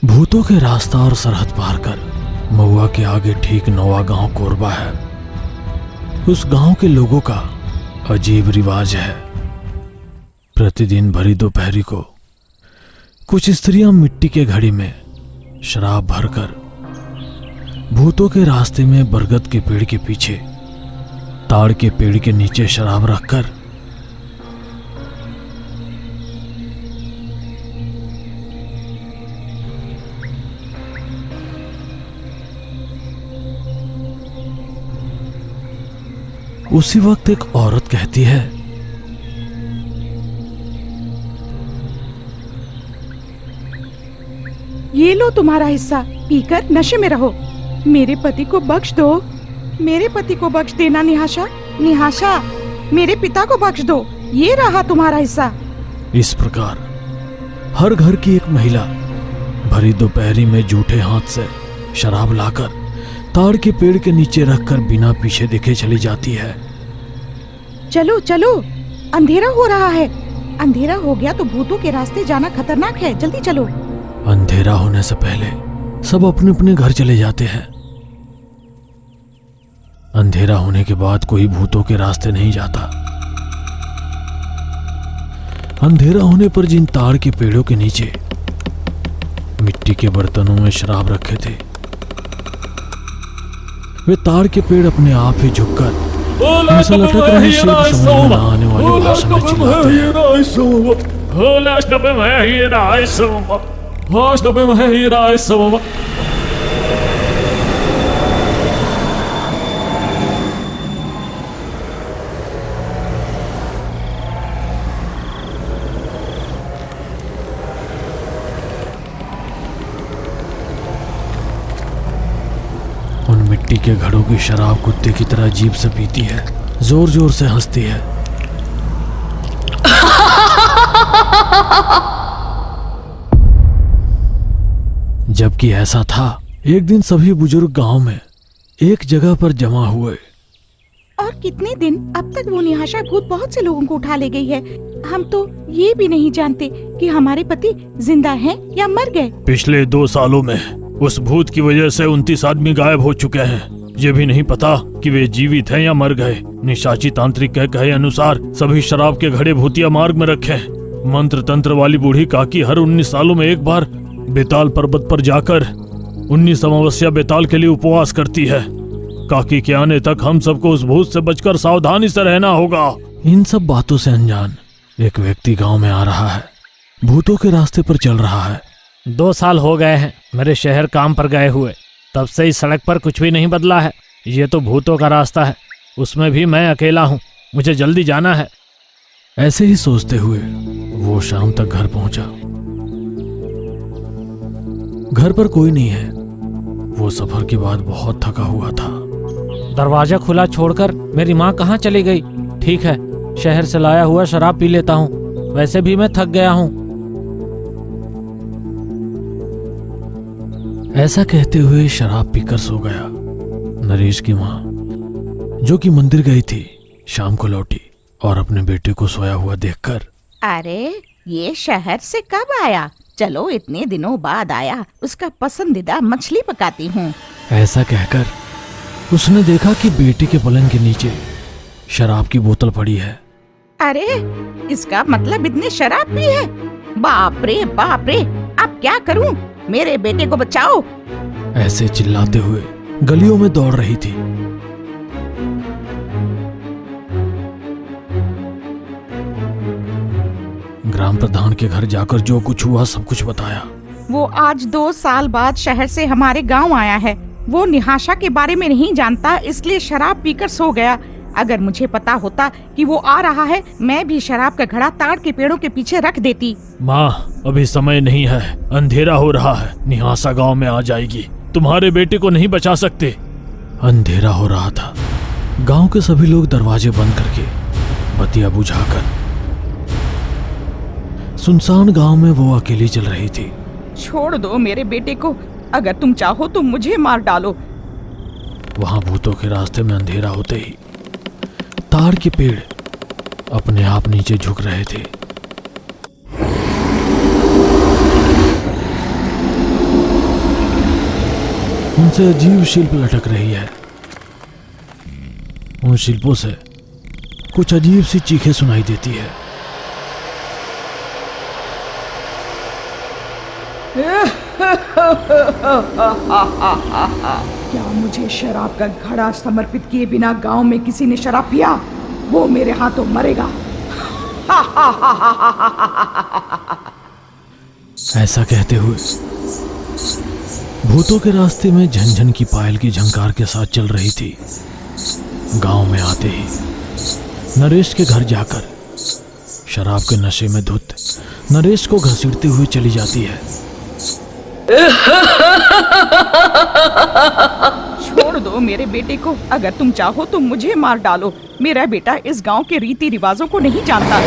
भूतों के रास्ता और सरहद पार कर महुआ के आगे ठीक नवा गांव कोरबा है। उस गांव के लोगों का अजीब रिवाज है। प्रतिदिन भरी दोपहरी को कुछ स्त्रियां मिट्टी के घड़ी में शराब भरकर भूतों के रास्ते में बरगद के पेड़ के पीछे ताड़ के पेड़ के नीचे शराब रखकर उसी वक्त एक औरत कहती है, ये लो तुम्हारा हिस्सा, पीकर नशे में रहो। मेरे पति को बख्श दो, मेरे पति को बख्श देना निहाशा। निहाशा, मेरे पिता को बख्श दो, ये रहा तुम्हारा हिस्सा। इस प्रकार हर घर की एक महिला भरी दोपहरी में जूठे हाथ से शराब लाकर ताड़ के पेड़ के नीचे रखकर बिना पीछे देखे चली जाती है। चलो चलो, अंधेरा हो रहा है। अंधेरा हो गया तो भूतों के रास्ते जाना खतरनाक है, जल्दी चलो। अंधेरा होने से पहले सब अपने अपने घर चले जाते हैं। अंधेरा होने के बाद कोई भूतों के रास्ते नहीं जाता। अंधेरा होने पर जिन ताड़ के पेड़ों के नीचे मिट्टी के बर्तनों में शराब रखे थे, वे ताड़ के पेड़ अपने आप ही झुककर ऐसा लटक रहे शिल्प समझ में आने वाली भाषा में चिल्लाते हैं। मिट्टी के घड़ों की शराब कुत्ते की तरह अजीब से पीती है, जोर जोर से हंसती है। जबकि ऐसा था, एक दिन सभी बुजुर्ग गांव में एक जगह पर जमा हुए। और कितने दिन? अब तक वो निहाशा भूत बहुत से लोगों को उठा ले गई है। हम तो ये भी नहीं जानते कि हमारे पति जिंदा हैं या मर गए। पिछले 2 सालों में उस भूत की वजह से 29 आदमी गायब हो चुके हैं। ये भी नहीं पता कि वे जीवित हैं या मर गए। निशाची तांत्रिक के कहे अनुसार सभी शराब के घड़े भूतिया मार्ग में रखे हैं। मंत्र तंत्र वाली बूढ़ी काकी हर 19 सालों में एक बार बेताल पर्वत पर जाकर 19 अमावस्या बेताल के लिए उपवास करती है। काकी के आने तक हम सबको उस भूत से बचकर सावधानी से रहना होगा। इन सब बातों से अनजान एक व्यक्ति गांव में आ रहा है। भूतों के रास्ते पर चल रहा है। 2 साल हो गए हैं मेरे शहर काम पर गए हुए, तब से इस सड़क पर कुछ भी नहीं बदला है। ये तो भूतों का रास्ता है, उसमें भी मैं अकेला हूँ। मुझे जल्दी जाना है। ऐसे ही सोचते हुए वो शाम तक घर पहुंचा। घर पर कोई नहीं है। वो सफर के बाद बहुत थका हुआ था। दरवाजा खुला छोड़कर मेरी माँ कहाँ चली गई? ठीक है, शहर से लाया हुआ शराब पी लेता हूँ, वैसे भी मैं थक गया हूँ। ऐसा कहते हुए शराब पीकर सो गया। नरेश की माँ, जो कि मंदिर गई थी, शाम को लौटी और अपने बेटे को सोया हुआ देखकर, अरे ये शहर से कब आया? चलो इतने दिनों बाद आया, उसका पसंदीदा मछली पकाती हूँ। ऐसा कहकर उसने देखा कि बेटे के पलंग के नीचे शराब की बोतल पड़ी है। अरे इसका मतलब इतने शराब पी है? बाप रे बाप रे, अब क्या करूँ? मेरे बेटे को बचाओ। ऐसे चिल्लाते हुए गलियों में दौड़ रही थी। ग्राम प्रधान के घर जाकर जो कुछ हुआ सब कुछ बताया। वो आज 2 साल बाद शहर से हमारे गांव आया है। वो निहाशा के बारे में नहीं जानता, इसलिए शराब पीकर सो गया। अगर मुझे पता होता कि वो आ रहा है, मैं भी शराब का घड़ा ताड़ के पेड़ों के पीछे रख देती। माँ, अभी समय नहीं है, अंधेरा हो रहा है। निहाशा गांव में आ जाएगी, तुम्हारे बेटे को नहीं बचा सकते। अंधेरा हो रहा था। गांव के सभी लोग दरवाजे बंद करके बत्तियां बुझाकर सुनसान गांव में वो अकेली चल रही थी। छोड़ दो मेरे बेटे को, अगर तुम चाहो तो मुझे मार डालो। वहां भूतों के रास्ते में अंधेरा होते ही ताड़ के पेड़ अपने आप नीचे झुक रहे थे। उनसे अजीब शिल्प लटक रही है। उन शिल्पों से कुछ अजीब सी चीखें सुनाई देती है। क्या मुझे शराब का घड़ा समर्पित किए बिना गांव में किसी ने शराब पिया? वो मेरे हाथों मरेगा। ऐसा कहते हुए भूतों के रास्ते में झनझन की पायल की झंकार के साथ चल रही थी। गांव में आते ही नरेश के घर जाकर शराब के नशे में धुत नरेश को घसीटते हुए चली जाती है। छोड़ दो मेरे बेटे को। अगर तुम चाहो तो मुझे मार डालो। मेरा बेटा इस गांव के रीति रिवाजों को नहीं जानता।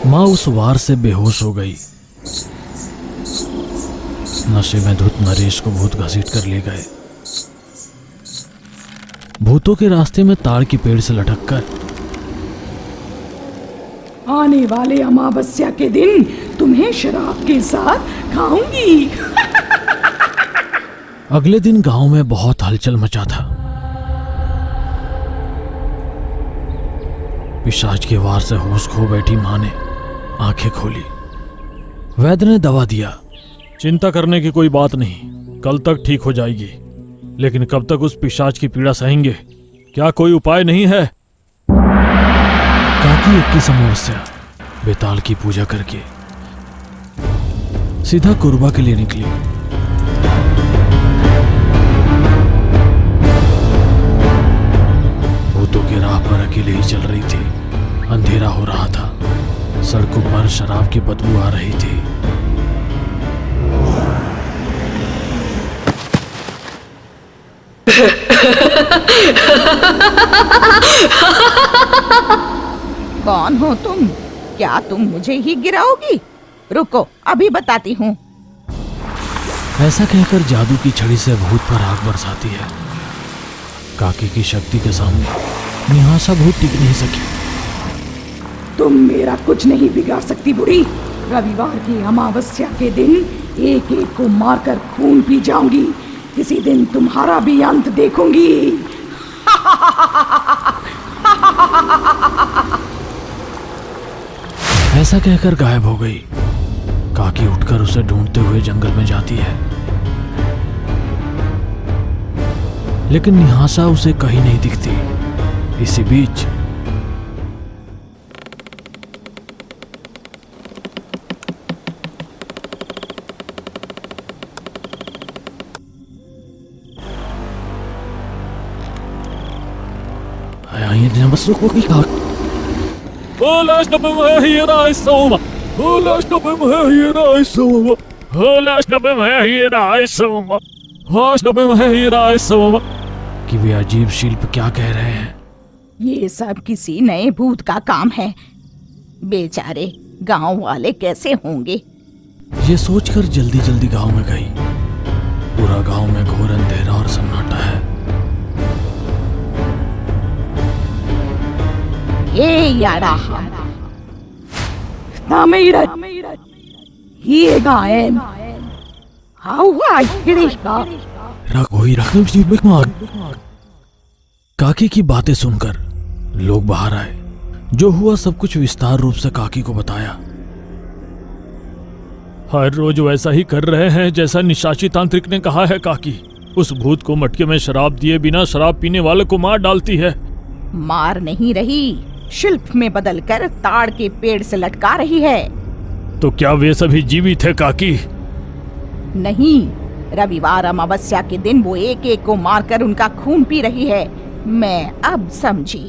माँ उस वार से बेहोश हो गई। नशे में धुत नरेश को भूत घसीट कर ले गए। भूतों के रास्ते में ताड़ के पेड़ से लटककर आने वाले अमावस्या के दिन तुम्हें शराब के साथ खाऊंगी। अगले दिन गांव में बहुत हलचल मचा था। पिशाच के वार से होश खो बैठी मां ने आंखें खोली। वैद्य ने दवा दिया। चिंता करने की कोई बात नहीं, कल तक ठीक हो जाएगी। लेकिन कब तक उस पिशाच की पीड़ा सहेंगे? क्या कोई उपाय नहीं है? काकी 21 अमावस्या बेताल की पूजा करके सीधा कुर्बा के लिए निकली। भूतों के राह पर अकेले ही चल रही थी। अंधेरा हो रहा था। सड़कों पर शराब की बदबू आ रही थी। कौन हो तुम? क्या तुम मुझे ही गिराओगी? रुको, अभी बताती हूँ। ऐसा कहकर जादू की छड़ी से भूत पर आग बरसाती है। काकी की शक्ति के सामने निहासा भूत टिक नहीं सकी। तुम मेरा कुछ नहीं बिगाड़ सकती बुढ़ी। रविवार की अमावस्या के दिन एक एक को मारकर खून पी जाऊंगी। किसी दिन तुम्हारा भी अंत देखूंगी। ऐसा कहकर गायब हो गई। काकी उठकर उसे ढूंढते हुए जंगल में जाती है, लेकिन निहासा उसे कहीं नहीं दिखती। इसी बीच कि वे अजीब शिल्प क्या कह रहे हैं। ये सब किसी नए भूत का काम है। बेचारे गांव वाले कैसे होंगे? ये सोचकर जल्दी जल्दी गांव में गई। पूरा गांव में घोर अंधेरा और सन्नाटा है। ये यारा ये गायन काकी की बातें सुनकर लोग बाहर आए। जो हुआ सब कुछ विस्तार रूप से काकी को बताया। हर रोज वैसा ही कर रहे हैं जैसा निशाची तांत्रिक ने कहा है। काकी उस भूत को मटके में शराब दिए बिना शराब पीने वाले को मार डालती है। मार नहीं रही, शिल्प में बदलकर ताड़ के पेड़ से लटका रही है। तो क्या वे सभी जीवित है काकी? नहीं, रविवार अमावस्या के दिन वो एक एक को मारकर उनका खून पी रही है। मैं अब समझी।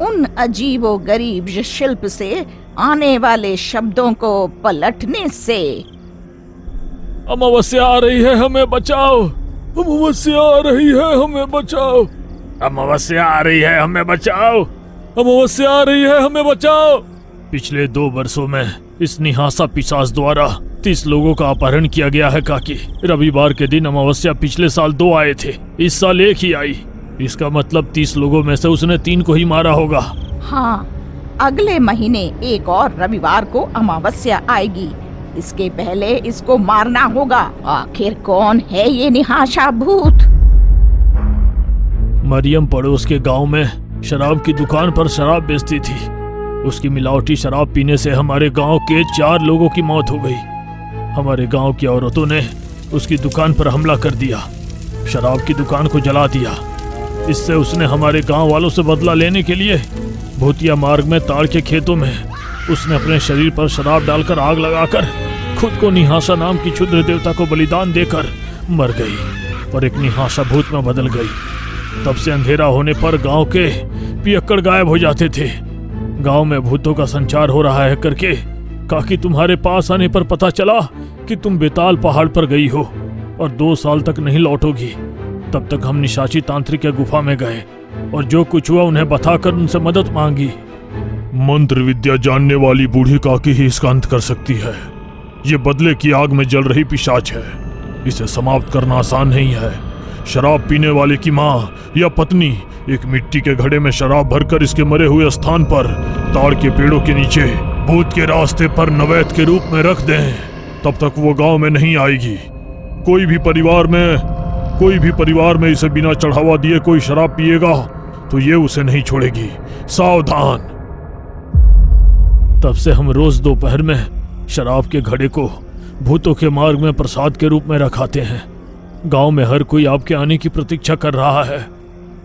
उन अजीबो गरीब शिल्प से आने वाले शब्दों को पलटने से। अमावस्या आ रही है, हमें बचाओ। अमावस्या आ रही है, हमें बचाओ। अमावस्या आ रही है, हमें बचाओ। अमावस्या आ रही है, हमें बचाओ। पिछले 2 वर्षों में इस निहासा पिशाच द्वारा 30 लोगों का अपहरण किया गया है काकी। रविवार के दिन अमावस्या पिछले साल 2 आए थे, इस साल 1 ही आई। इसका मतलब 30 लोगों में से उसने 3 को ही मारा होगा। हाँ, अगले महीने एक और रविवार को अमावस्या आएगी। इसके पहले इसको मारना होगा। आखिर कौन है ये निहाशा भूत? मरियम पड़ोस के गांव में शराब की दुकान पर शराब बेचती थी। उसकी मिलावटी शराब पीने से हमारे गांव के 4 लोगों की मौत हो गई। हमारे गांव की औरतों ने उसकी दुकान पर हमला कर दिया, शराब की दुकान को जला दिया। इससे उसने हमारे गांव वालों से बदला लेने के लिए भूतिया मार्ग में ताड़ के खेतों में उसने अपने शरीर पर शराब डालकर आग लगाकर खुद को निहाशा नाम की क्षुद्र देवता को बलिदान देकर मर गई और एक निहाशा भूत में बदल गई। तब से अंधेरा होने पर गांव के पियक्कड़ गायब हो जाते थे। गांव में भूतों का संचार हो रहा है करके काकी तुम्हारे पास आने पर पता चला कि तुम बेताल पहाड़ पर गई हो और 2 साल तक नहीं लौटोगी। तब तक हम निशाची तांत्रिक के गुफा में गए और जो कुछ हुआ उन्हें बताकर उनसे मदद मांगी। मंत्र विद्या जानने वाली बूढ़ी काकी ही इसका अंत कर सकती है। ये बदले की आग में जल रही पिशाच है, इसे समाप्त करना आसान नहीं है। शराब पीने वाले की माँ या पत्नी एक मिट्टी के घड़े में शराब भरकर इसके मरे हुए स्थान पर ताड़ के पेड़ों के नीचे भूत के रास्ते पर नवैद के रूप में रख दें, तब तक वो गांव में नहीं आएगी। कोई भी परिवार में इसे बिना चढ़ावा दिए कोई शराब पिएगा तो ये उसे नहीं छोड़ेगी, सावधान। तब से हम रोज दोपहर में शराब के घड़े को भूतों के मार्ग में प्रसाद के रूप में रखाते हैं। गांव में हर कोई आपके आने की प्रतीक्षा कर रहा है।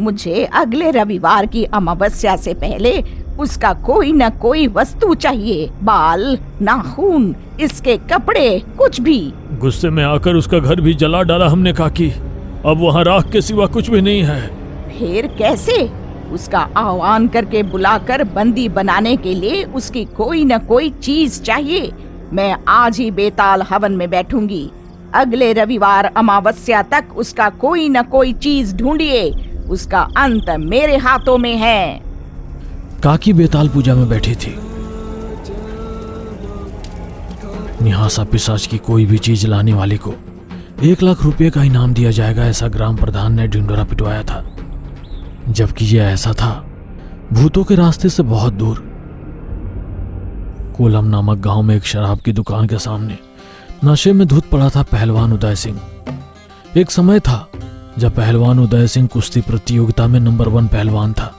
मुझे अगले रविवार की अमावस्या से पहले उसका कोई न कोई वस्तु चाहिए। बाल, नाखून, इसके कपड़े, कुछ भी। गुस्से में आकर उसका घर भी जला डाला हमने काकी। अब वहाँ राख के सिवा कुछ भी नहीं है। फिर कैसे? उसका आह्वान करके बुलाकर बंदी बनाने के लिए उसकी कोई न कोई चीज चाहिए। मैं आज ही बेताल हवन में बैठूंगी। अगले रविवार अमावस्या तक उसका कोई न कोई चीज ढूंढिए। उसका अंत मेरे हाथों में है। काकी बेताल पूजा में बैठी थी। निहासा पिशाच की कोई भी चीज लाने वाले को 1 लाख रुपए का इनाम दिया जाएगा, ऐसा ग्राम प्रधान ने ढिंडोरा पिटवाया था। जबकि यह ऐसा था भूतों के रास्ते से बहुत दूर। कोलम नामक गांव में एक शराब की दुकान के सामने नशे में धुत पड़ा था पहलवान उदय सिंह। एक समय था जब पहलवान उदय सिंह कुश्ती प्रतियोगिता में नंबर 1 पहलवान था।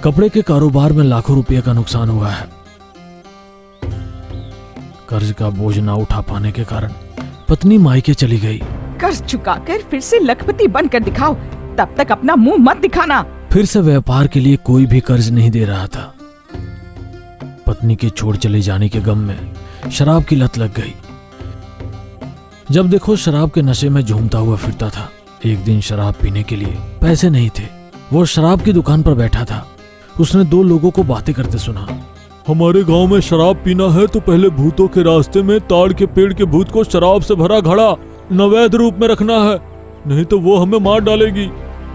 कपड़े के कारोबार में लाखों रुपए का नुकसान हुआ है। कर्ज का बोझ ना उठा पाने के कारण पत्नी मायके चली गई। कर्ज चुकाकर फिर से लखपति बनकर दिखाओ, तब तक अपना मुंह मत दिखाना। फिर से व्यापार के लिए कोई भी कर्ज नहीं दे रहा था। पत्नी के छोड़ चले जाने के गम में शराब की लत लग गई। जब देखो शराब के नशे में झूमता हुआ फिरता था। एक दिन शराब पीने के लिए पैसे नहीं थे। वो शराब की दुकान पर बैठा था। उसने 2 लोगों को बातें करते सुना। हमारे गांव में शराब पीना है तो पहले भूतों के रास्ते में ताड़ के पेड़ के भूत को शराब से भरा घड़ा नवैध रूप में रखना है, नहीं तो वो हमें मार डालेगी।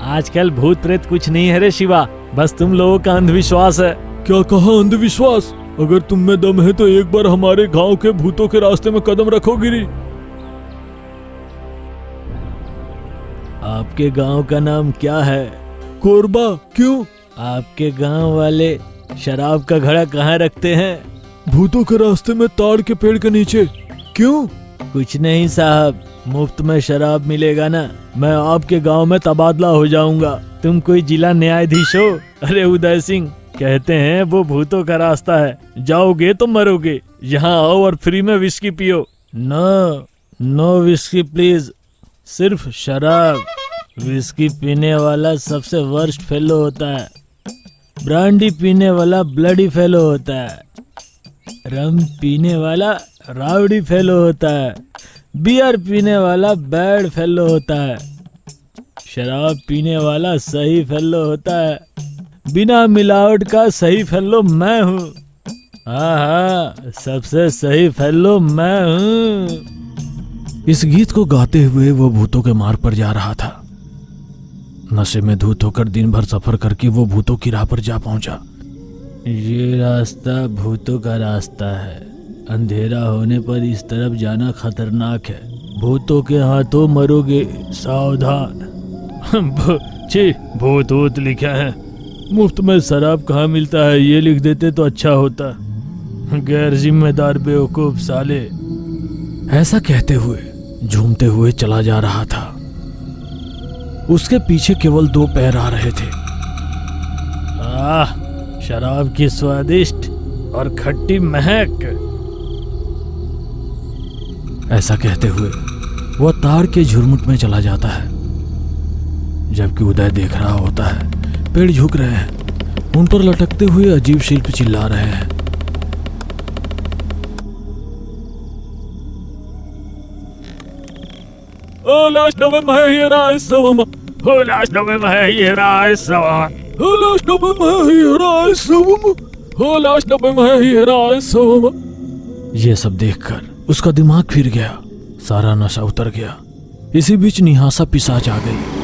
आजकल भूत प्रेत कुछ नहीं है रे शिवा, बस तुम लोगों का अंधविश्वास है। क्या कहा अंधविश्वास? अगर तुम में दम है तो एक बार हमारे गांव के भूतों के रास्ते में कदम रखो गिरी। आपके गांव का नाम क्या है? कोरबा। क्यों? आपके गांव वाले शराब का घड़ा कहाँ रखते हैं? भूतों के रास्ते में ताड़ के पेड़ के नीचे। क्यों? कुछ नहीं साहब, मुफ्त में शराब मिलेगा ना, मैं आपके गांव में तबादला हो जाऊंगा। तुम कोई जिला न्यायाधीश हो? अरे उदय सिंह, कहते हैं वो भूतों का रास्ता है, जाओगे तो मरोगे। यहाँ आओ और फ्री में विस्की पियो। नो विस्की प्लीज, सिर्फ शराब। विस्की पीने वाला सबसे वर्स्ट फेलो होता है, ब्रांडी पीने वाला ब्लडी फेलो होता है, रम पीने वाला रावडी फेलो होता है, बियर पीने वाला बैड फेलो होता है, शराब पीने वाला सही फेलो होता है। बिना मिलावट का सही फेलो मैं हूँ। हाँ, सबसे सही फेलो मैं हूँ। इस गीत को गाते हुए वो भूतों के मार्ग पर जा रहा था। नशे में धुत होकर दिन भर सफर करके वो भूतों की राह पर जा पहुंचा। ये रास्ता भूतों का रास्ता है, अंधेरा होने पर इस तरफ जाना खतरनाक है, भूतों के हाथों मरोगे, सावधान। भूत वूत लिखा है, मुफ्त में शराब कहाँ मिलता है, ये लिख देते तो अच्छा होता। गैर जिम्मेदार बेवकूफ साले। ऐसा कहते हुए झूमते हुए चला जा रहा था। उसके पीछे केवल 2 पैर आ रहे थे। आह, शराब की स्वादिष्ट और खट्टी महक। ऐसा कहते हुए वह ताड़ के झुरमुट में चला जाता है, जबकि उदय देख रहा होता है। पेड़ झुक रहे हैं, उन पर लटकते हुए अजीब शिल्प चिल्ला रहे हैं। ये सब देखकर उसका दिमाग फिर गया, सारा नशा उतर गया। इसी बीच निहासा पिशाच आ गई।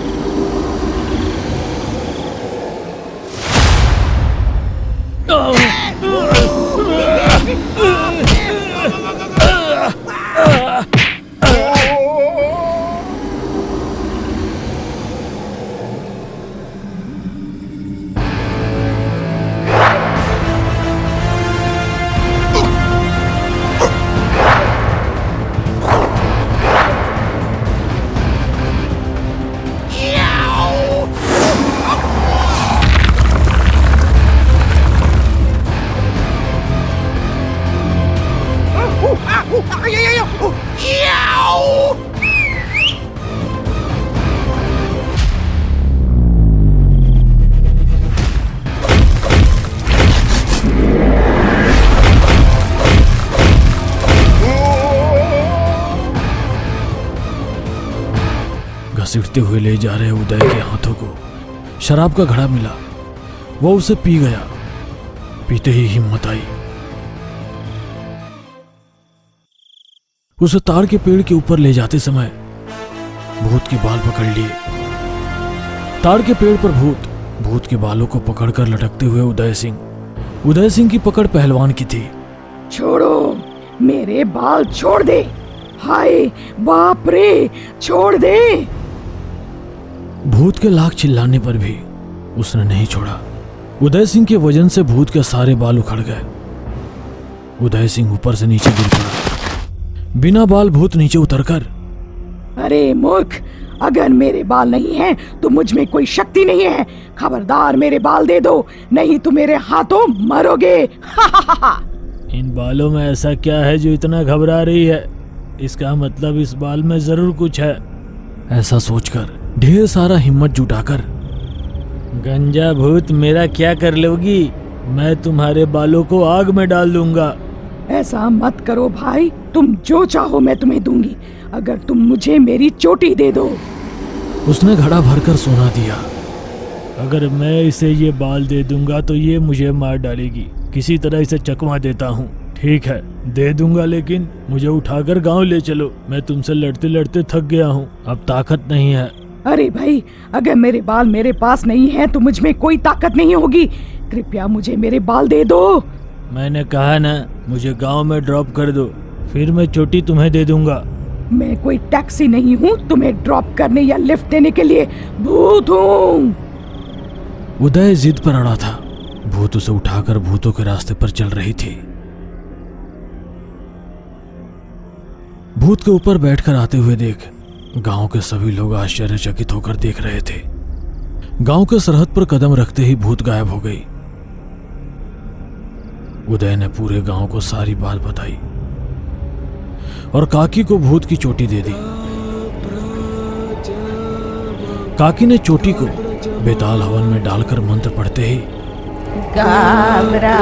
घसीटते हुए ले जा रहे उदय के हाथों को शराब का घड़ा मिला। वो उसे पी गया। पीते ही हिम्मत आई। उसे ताड़ के पेड़ के ऊपर ले जाते समय भूत के बाल पकड़ लिए। ताड़ के पेड़ पर भूत के बालों को पकड़कर लटकते हुए उदय सिंह की पकड़ पहलवान की थी। छोड़ो, मेरे बाल छोड़ दे। हाय बाप रे, छोड़ दे। भूत के लाख चिल्लाने पर भी उसने नहीं छोड़ा। उदय सिंह के वजन से भूत के सारे बाल उखड़ गए। उदय सिंह ऊपर से नीचे गिर पड़ा। बिना बाल भूत नीचे उतरकर, अरे मूर्ख, अगर मेरे बाल नहीं हैं तो मुझ में कोई शक्ति नहीं है। खबरदार मेरे बाल दे दो, नहीं तो मेरे हाथों मरोगे। इन बालों में ऐसा क्या है जो इतना घबरा रही है? इसका मतलब इस बाल में जरूर कुछ है। ऐसा सोचकर ढेर सारा हिम्मत जुटाकर, गंजा भूत मेरा क्या कर लोगी? मैं तुम्हारे बालों को आग में डाल दूंगा। ऐसा मत करो भाई, तुम जो चाहो मैं तुम्हें दूंगी, अगर तुम मुझे मेरी चोटी दे दो। उसने घड़ा भरकर सोना दिया। अगर मैं इसे ये बाल दे दूंगा तो ये मुझे मार डालेगी। किसी तरह इसे चकमा देता हूँ। ठीक है, दे दूंगा, लेकिन मुझे उठाकर गांव ले चलो। मैं तुमसे लड़ते लड़ते थक गया हूँ, अब ताकत नहीं है। अरे भाई, अगर मेरे बाल मेरे पास नहीं है तो मुझ में कोई ताकत नहीं होगी। कृपया मुझे मेरे बाल दे दो। मैंने कहा ना, मुझे गांव में ड्रॉप कर दो, फिर मैं चोटी तुम्हें दे दूंगा। मैं कोई टैक्सी नहीं हूँ तुम्हें ड्रॉप करने या लिफ्ट देने के लिए। भूत हूँ। उदय जिद पर अड़ा था। भूत उसे उठाकर भूतों के रास्ते पर चल रही थी। भूत के ऊपर बैठकर आते हुए देख गांव के सभी लोग आश्चर्यचकित होकर देख रहे थे। गांव के सरहद पर कदम रखते ही भूत गायब हो गई। उदय ने पूरे गांव को सारी बात बताई और काकी को भूत की चोटी दे दी। काकी ने चोटी को बेताल हवन में डालकर मंत्र पढ़ते ही गाबरा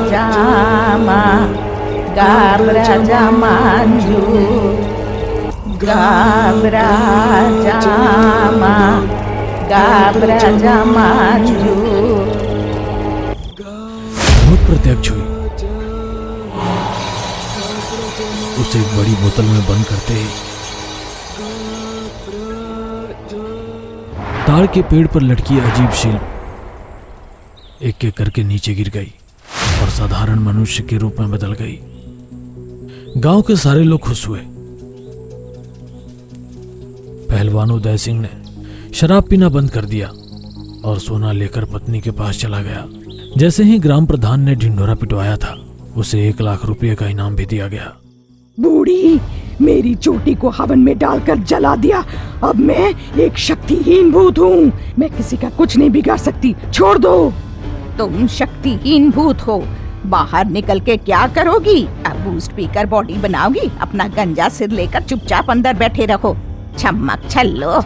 जामा, गाबरा जामांजू, गाबरा जामा, गाबरा जामांजू। भूत प्रत्यक्ष हुई। उसे एक बड़ी बोतल में बंद करते ही ताड़ के पेड़ पर लटकी अजीब शिल्प एक एक करके नीचे गिर गई और साधारण मनुष्य के रूप में बदल गई। गांव के सारे लोग खुश हुए। पहलवान उदय सिंह ने शराब पीना बंद कर दिया और सोना लेकर पत्नी के पास चला गया। जैसे ही ग्राम प्रधान ने ढिंढोरा पिटवाया था, उसे 1 लाख रुपए का इनाम भी दिया गया। बूढ़ी मेरी चोटी को हवन में डालकर जला दिया। अब मैं एक शक्तिहीन भूत हूँ। मैं किसी का कुछ नहीं बिगाड़ सकती। छोड़ दो। तुम शक्तिहीन भूत हो। बाहर निकल के क्या करोगी? अब बूस्ट पीकर बॉडी बनाओगी? अपना गंजा सिर लेकर चुपचाप अंदर बैठे रहो। छम्मक छल्लो।